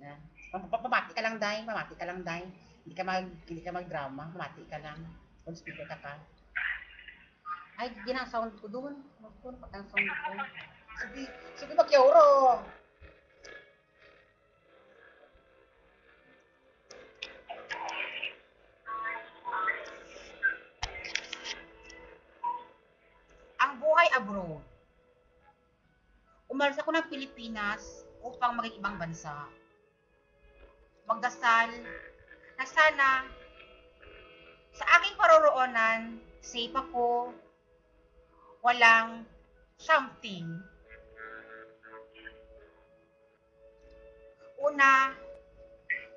na. Pamati ka lang, Day. Pamati ka lang, Day. Hindi ka mag-drama. Pamati ka lang. Kung speaker ka pa. Ay, yan ang sound ko doon. Naku, ang sound ko. Sige, sige magyauro. Ang buhay abroad. Umalis ako ng Pilipinas upang maging ibang bansa. Magdasal na sana sa aking paroroonan, safe ako, walang something. Una,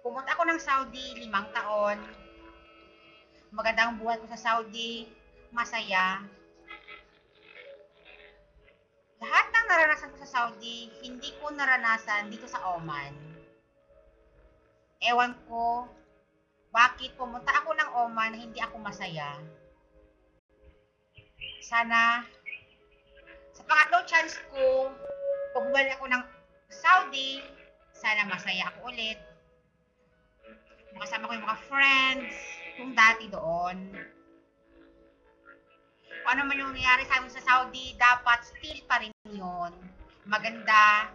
pumunta ako ng Saudi 5 taon. Magandang buhay ko sa Saudi, masaya. Lahat ng naranasan ko sa Saudi, hindi ko naranasan dito sa Oman. Ewan ko, bakit pumunta ako ng Oman na hindi ako masaya. Sana, sa pangatlong chance ko, pag bumalik ako ng Saudi, sana masaya ako ulit. Makasama ko yung mga friends, kung dati doon. Kung ano man yung nangyari sa amin sa Saudi, dapat still pa rin yun. Maganda.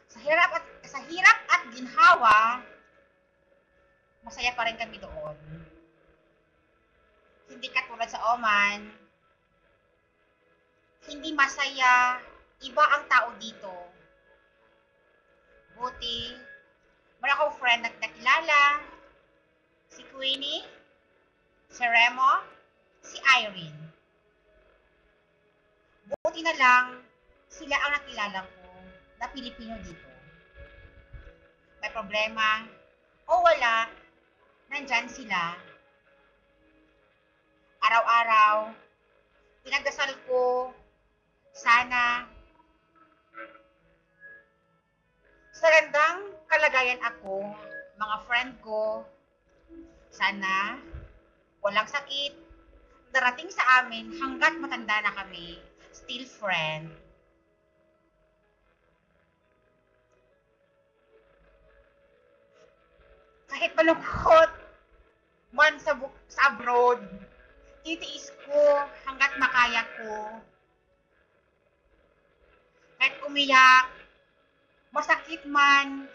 Sa hirap at ginhawa, masaya pa rin kami doon. Hindi katulad sa Oman, hindi masaya, iba ang tao dito. Buti, wala akong friend na nakilala, si Queenie, si Remo, si Irene. Buti na lang, sila ang nakilala ko na Pilipino dito. May problema o wala, nandyan sila. Araw-araw, pinagdasal ko, sana sa gandang kalagayan ako, mga friend ko, sana walang sakit, darating sa amin hanggat matanda na kami, still friend. Kahit malungkot man sa abroad, titiis ko hanggat makaya ko. Kahit umiyak, masakit man,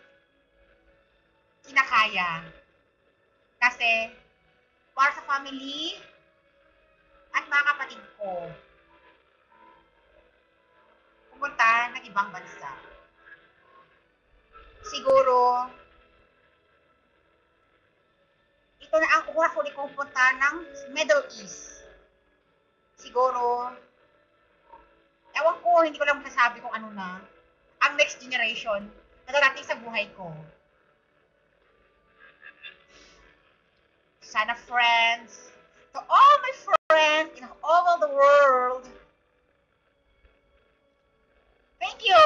kinakaya. Kasi, para sa family at mga kapatid ko, pumunta ng ibang bansa. Siguro, ito na ang huli kong punta ng Middle East. Siguro, ewan ko, hindi ko lang masasabi kung ano na, ang next generation na darating sa buhay ko. Sana friends, to all my friends in all over the world, thank you!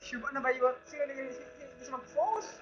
Sure na ba yun? Sino mag-post?